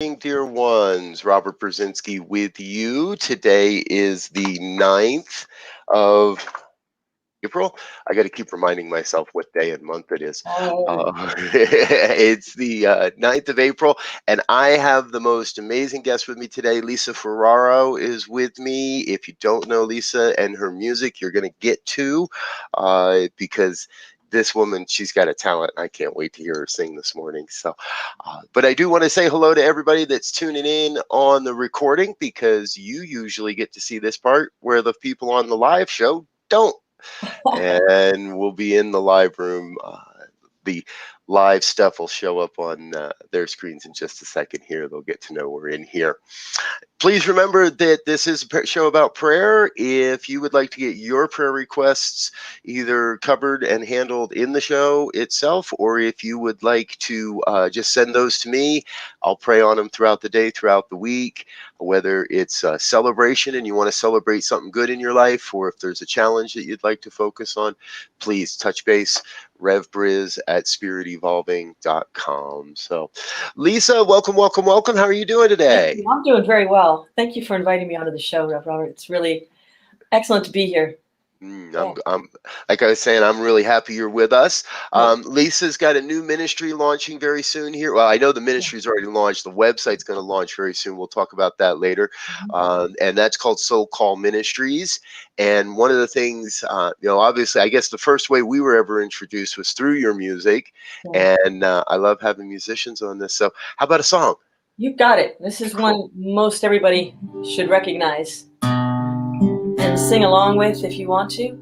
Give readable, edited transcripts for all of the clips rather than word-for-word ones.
Evening, dear ones. Robert Brzezinski with you. Today is the 9th of April. I got to keep reminding myself what day and month it is. Oh, It's the 9th of April, and I have the most amazing guest with me today. Lisa Ferraro is with me. If you don't know Lisa and her music, you're going to get to because this woman, she's got a talent. I can't wait to hear her sing this morning. But I do want to say hello to everybody that's tuning in on the recording because you usually get to see this part where the people on the live show don't. And we'll be in the live room. The live stuff will show up on their screens in just a second here. They'll get to know we're in here. Please remember that this is a show about prayer. If you would like to get your prayer requests either covered and handled in the show itself, or if you would like to just send those to me, I'll pray on them throughout the day, throughout the week. Whether it's a celebration and you want to celebrate something good in your life, or if there's a challenge that you'd like to focus on, please touch base, revbriz@spiritevolving.com. So, Lisa, welcome, welcome, welcome. How are you doing thank today? you. I'm doing very well. Thank you for inviting me onto the show, Robert. It's really excellent to be here. Yeah. I'm like I was saying, I'm really happy you're with us. Good. Lisa's got a new ministry launching very soon here. Well, I know the Yeah. ministry's already launched. The website's going to launch very soon. We'll talk about that later. Mhm. And that's called Soul Call Ministries. And one of the things, obviously, I guess the first way we were ever introduced was through your music. Yeah. And I love having musicians on this. So, how about a song? You've got it. This is Cool. one most everybody should recognize and sing along with if you want to.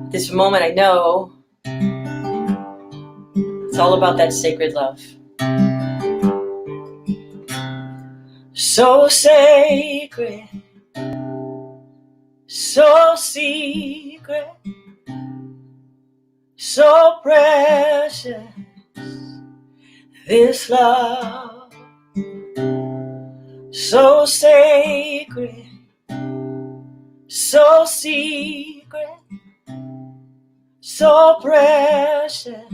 This moment, I know it's all about that sacred love. So sacred, so secret, so precious. This love, so sacred, so secret, so precious.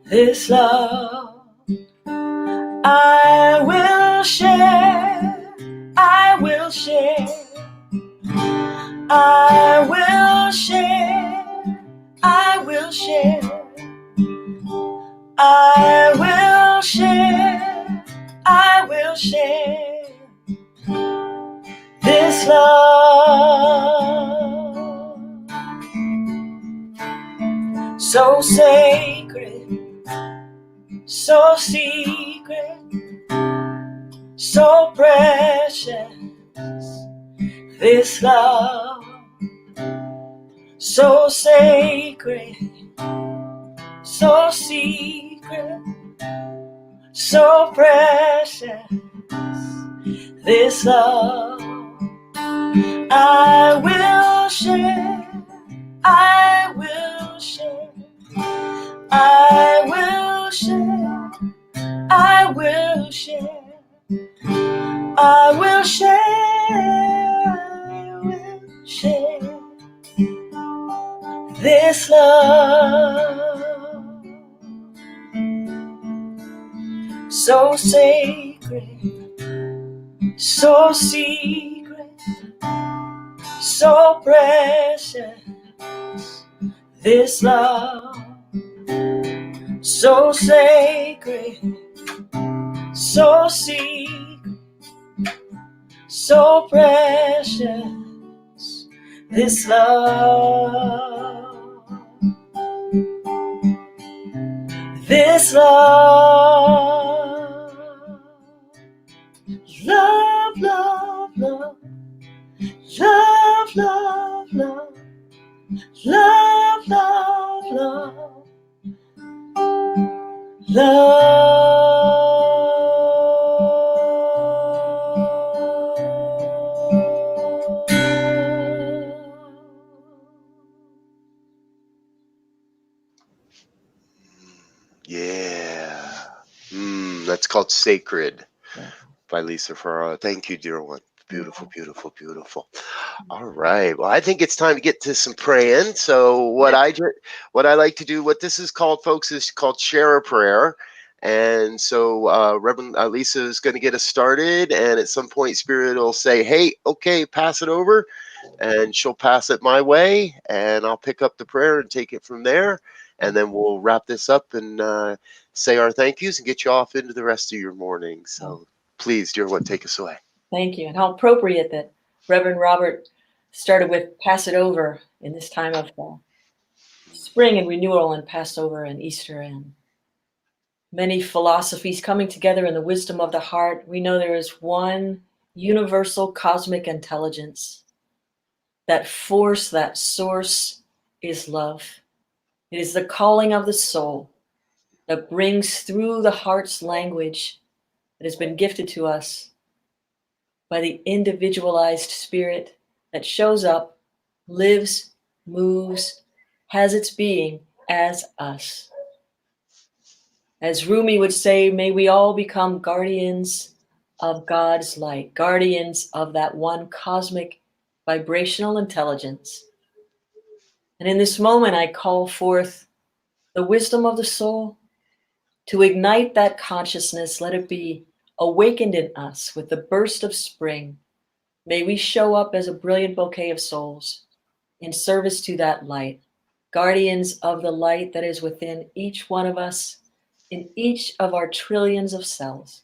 This love, I will share, I will share, I will share, I will share, I will share, I will share this love. So sacred, so secret, so precious. This love, so sacred, so secret, so precious. This love, I will share, I will share, I will share, I will share, I will share, I will share this love. So sacred, so secret, so precious. This love, so sacred, so secret, so precious. This love, this love, love, love, love, love, love, love, love, love, love, love. Yeah. That's called Sacred Yeah. by Lisa Ferraro. Thank you, dear one. Yeah. Beautiful, beautiful, beautiful. All right. Well, I think it's time to get to some praying. So what I like to do, what this is called, folks, is called share a prayer. And so Reverend Lisa is going to get us started, and at some point, Spirit will say, "Hey, okay, pass it over," and she'll pass it my way, and I'll pick up the prayer and take it from there, and then we'll wrap this up and say our thank yous and get you off into the rest of your morning. Oh, So please, dear one, take us away. thank you. And how appropriate that Reverend Robert started with pass it over in this time of spring and renewal and Passover and Easter and many philosophies coming together in the wisdom of the heart. We know there is one universal cosmic intelligence. That force, that source is love. It is the calling of the soul that brings through the heart's language that has been gifted to us by the individualized spirit that shows up, lives, moves, has its being as us. As Rumi would say, may we all become guardians of God's light, guardians of that one cosmic vibrational intelligence. And in this moment, I call forth the wisdom of the soul to ignite that consciousness. Let it be awakened in us with the burst of spring. May we show up as a brilliant bouquet of souls in service to that light, guardians of the light that is within each one of us, in each of our trillions of cells.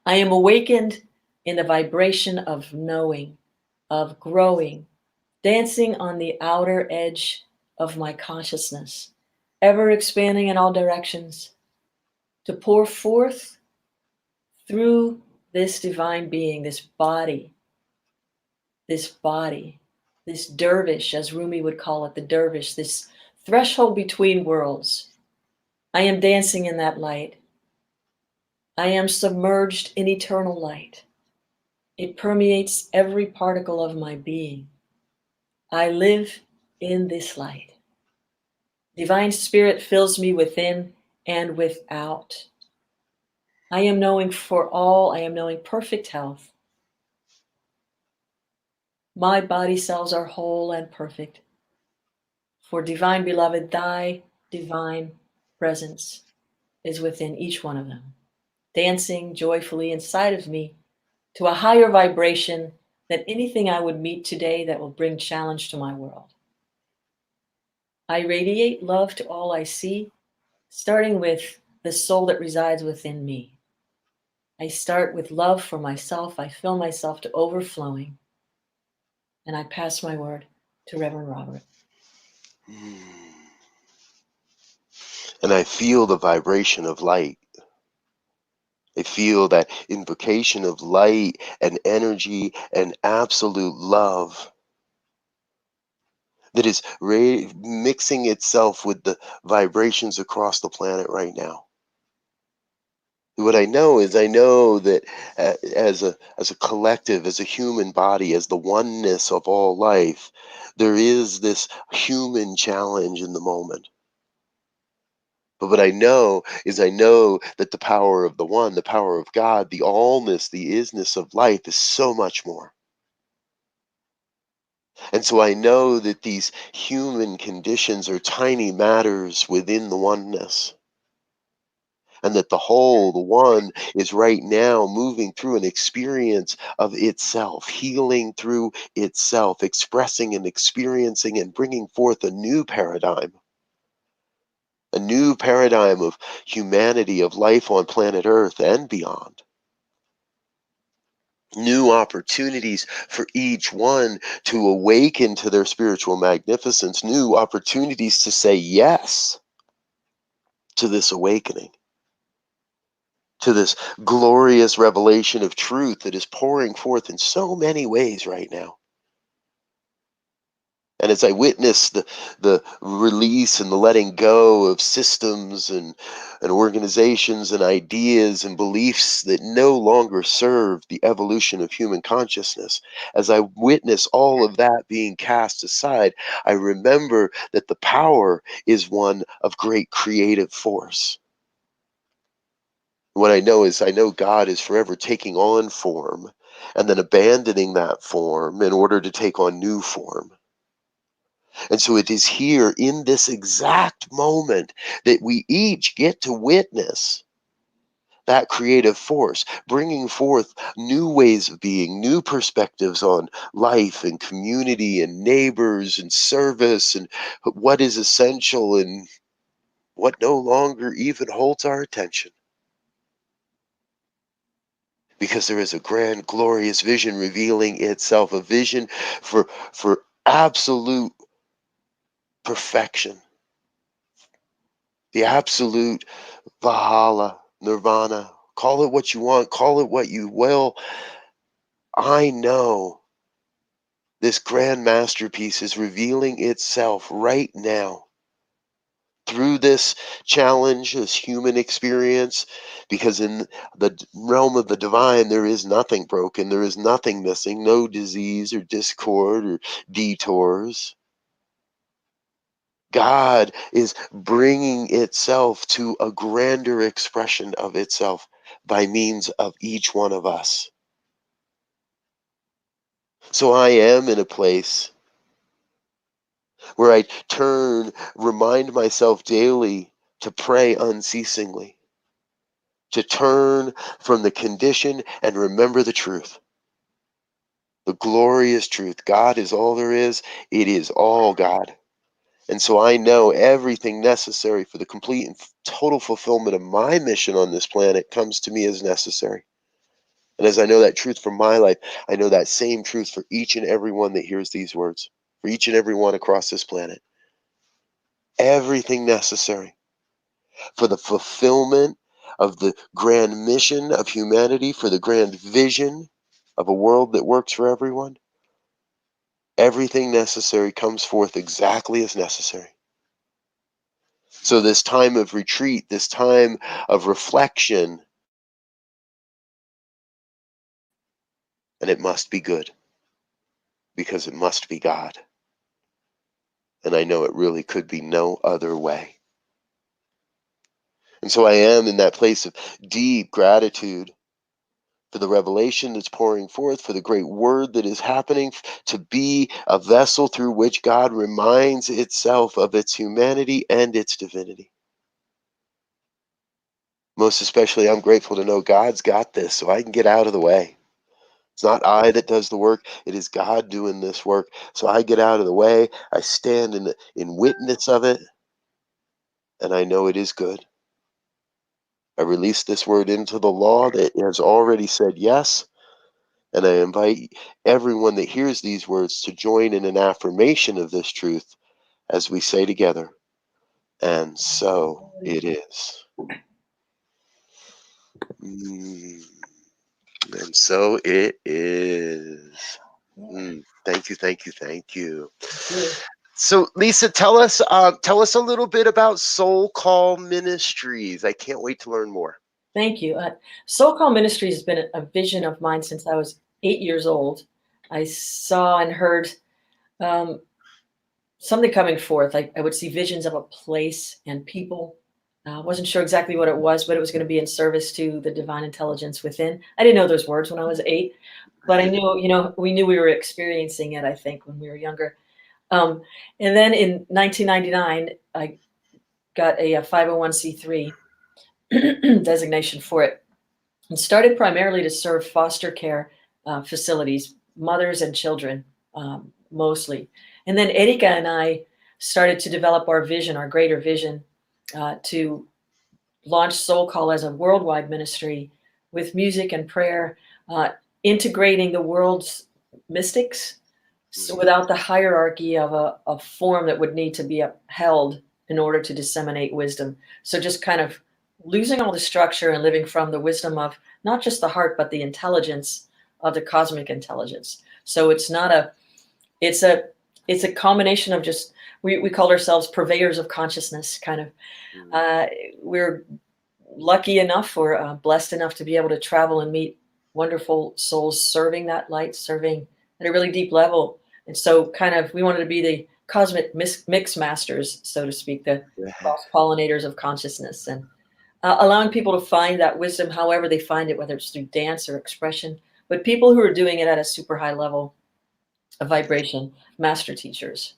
I am awakened in the vibration of knowing, of growing, dancing on the outer edge of my consciousness, ever expanding in all directions, to pour forth through this divine being, this body, this dervish, as Rumi would call it, the dervish, this threshold between worlds. I am dancing in that light. I am submerged in eternal light. It permeates every particle of my being. I live in this light. Divine Spirit fills me within and without. I am knowing for all, I am knowing perfect health. My body cells are whole and perfect. For divine beloved, thy divine presence is within each one of them, dancing joyfully inside of me to a higher vibration than anything I would meet today that will bring challenge to my world. I radiate love to all I see, starting with the soul that resides within me. I start with love for myself. I fill myself to overflowing, and I pass my word to Reverend Robert. And I feel the vibration of light. I feel that invocation of light and energy and absolute love that is mixing itself with the vibrations across the planet right now. What I know is I know that as a collective, as a human body, as the oneness of all life, there is this human challenge in the moment. But what I know is I know that the power of the one, the power of God, the allness, the isness of life is so much more. And so I know that these human conditions are tiny matters within the oneness. And that the whole, the one, is right now moving through an experience of itself, healing through itself, expressing and experiencing and bringing forth a new paradigm of humanity, of life on planet Earth and beyond. New opportunities for each one to awaken to their spiritual magnificence, new opportunities to say yes to this awakening, to this glorious revelation of truth that is pouring forth in so many ways right now. And as I witness the release and the letting go of systems and organizations and ideas and beliefs that no longer serve the evolution of human consciousness, as I witness all of that being cast aside, I remember that the power is one of great creative force. What I know is I know God is forever taking on form and then abandoning that form in order to take on new form. And so it is here in this exact moment that we each get to witness that creative force, bringing forth new ways of being, new perspectives on life and community and neighbors and service and what is essential and what no longer even holds our attention. Because there is a grand, glorious vision revealing itself, a vision for absolute perfection, the absolute Valhalla, Nirvana. Call it what you want, call it what you will. I know this grand masterpiece is revealing itself right now through this challenge, this human experience, because in the realm of the divine, there is nothing broken, there is nothing missing, no disease or discord or detours. God is bringing itself to a grander expression of itself by means of each one of us. So I am in a place where I remind myself daily to pray unceasingly, to turn from the condition and remember the truth, the glorious truth. God is all there is, it is all God. And so I know everything necessary for the complete and total fulfillment of my mission on this planet comes to me as necessary. And as I know that truth for my life, I know that same truth for each and every one that hears these words, for each and every one across this planet. Everything necessary for the fulfillment of the grand mission of humanity, for the grand vision of a world that works for everyone, everything necessary comes forth exactly as necessary. So, this time of retreat, this time of reflection, and it must be good because it must be God. And I know it really could be no other way. And so I am in that place of deep gratitude for the revelation that's pouring forth, for the great word that is happening, to be a vessel through which God reminds itself of its humanity and its divinity. Most especially, I'm grateful to know God's got this, so I can get out of the way. It's not I that does the work, it is God doing this work. So I get out of the way, I stand in witness of it, and I know it is good. I release this word into the law that has already said yes. And I invite everyone that hears these words to join in an affirmation of this truth as we say together, and so it is. Mm, and so it is. Thank you, thank you, thank you. So, Lisa, tell us a little bit about Soul Call Ministries. I can't wait to learn more. Thank you. Soul Call Ministries has been a vision of mine since I was 8 years old. I saw and heard um, something coming forth. I would see visions of a place and people. I wasn't sure exactly what it was, but it was going to be in service to the divine intelligence within. I didn't know those words when I was 8, but I knew, we knew we were experiencing it, I think, when we were younger. Um, and then in 1999, I got a 501c3 designation for it and started primarily to serve foster care facilities, mothers and children mostly. And then Erika and I started to develop our vision, our greater vision, to launch Soul Call as a worldwide ministry with music and prayer, integrating the world's mystics, so without the hierarchy of a form that would need to be upheld in order to disseminate wisdom. So just kind of losing all the structure and living from the wisdom of not just the heart, but the intelligence of the cosmic intelligence. So it's not it's a combination of just, we call ourselves purveyors of consciousness, kind of. We're lucky enough or blessed enough to be able to travel and meet wonderful souls serving that light, serving at a really deep level. And so kind of we wanted to be the cosmic mix masters, so to speak, the cross pollinators of consciousness. And allowing people to find that wisdom however they find it, whether it's through dance or expression, but people who are doing it at a super high level of vibration, master teachers.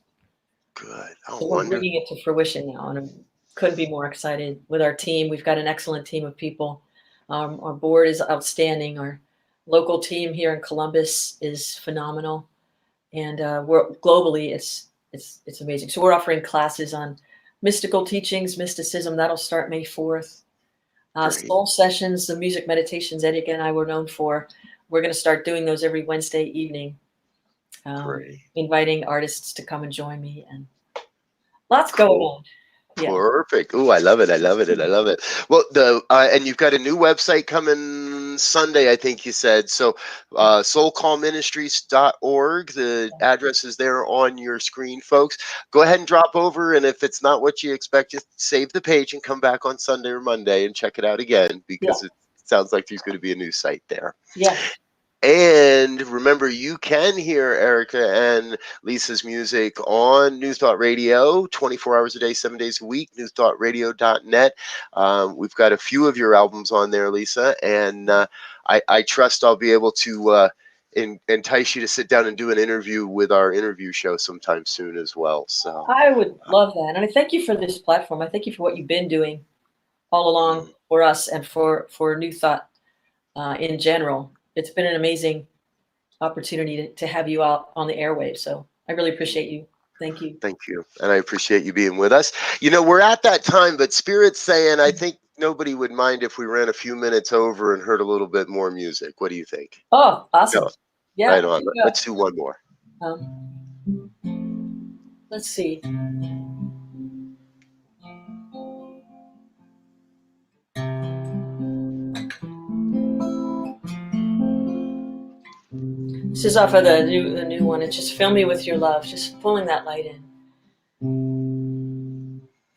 Good. Oh, So we're wonderful. bringing it to fruition now, and I couldn't be more excited with our team. We've got an excellent team of people. Our board is outstanding. Our local team here in Columbus is phenomenal, and we're globally it's amazing. So we're offering classes on mystical teachings, mysticism. That'll start May 4th. Great. Soul sessions, the music meditations Eddie and I were known for. We're going to start doing those every Wednesday evening, Great. inviting artists to come and join me, and lots going Cool. on. Yeah. Perfect. Ooh, I love it. I love it. And I love it. Well, and you've got a new website coming Sunday, I think you said. So, soulcallministries.org. The address is there on your screen, folks. Go ahead and drop over, and if it's not what you expect, just save the page and come back on Sunday or Monday and check it out again, Yeah. because it sounds like there's going to be a new site there. Yeah. And remember, you can hear Erica and Lisa's music on New Thought Radio 24 hours a day, 7 days a week, newthoughtradio.net. We've got a few of your albums on there, Lisa, and I trust I'll be able to entice you to sit down and do an interview with our interview show sometime soon as well. So I would love that. And I thank you for this platform. I thank you for what you've been doing all along for us and for New Thought in general. It's been an amazing opportunity to have you out on the airwaves. So I really appreciate you. Thank you. Thank you. And I appreciate you being with us. We're at that time, but Spirit's saying, I think nobody would mind if we ran a few minutes over and heard a little bit more music. What do you think? Oh, awesome. No, Yeah. right on. Let's do one more. Let's see. This is off of the new one. It's just Fill Me With Your Love. Just pulling that light in.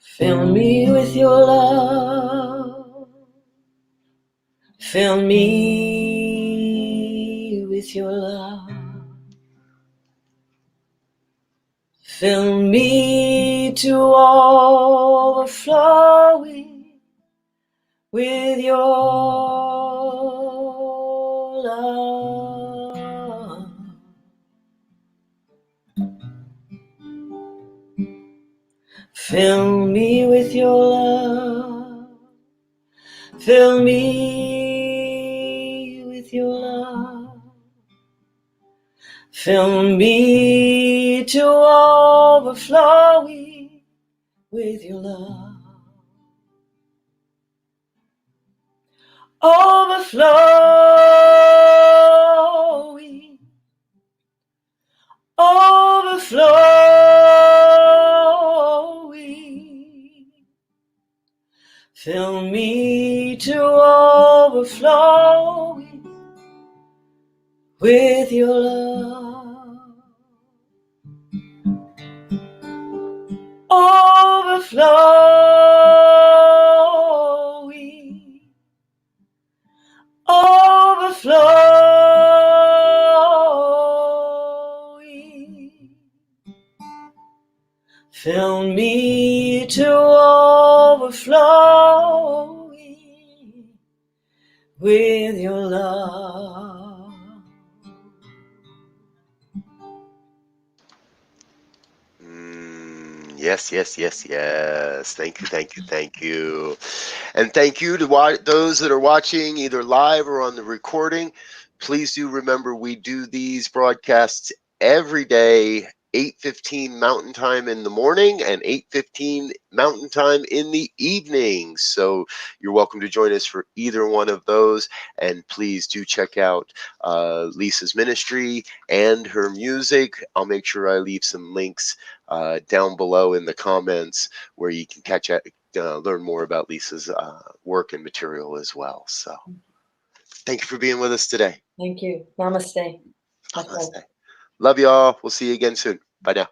Fill me with your love. Fill me with your love. Fill me to overflowing with your love. Fill me with your love. Fill me with your love. Fill me to overflowing with your love. Overflowing, overflowing. Fill me to overflowing with your love. Overflowing, overflowing. Fill me to overflowing with your love. Yes, yes, yes, yes. Thank you, thank you, thank you. And thank you to those that are watching either live or on the recording. Please do remember we do these broadcasts every day, 8:15 Mountain Time in the morning and 8:15 Mountain Time in the evening. So you're welcome to join us for either one of those. And please do check out Lisa's ministry and her music. I'll make sure I leave some links down below in the comments where you can learn more about Lisa's work and material as well. So thank you for being with us today. Thank you. Namaste. Namaste. Love y'all. We'll see you again soon. Bye now.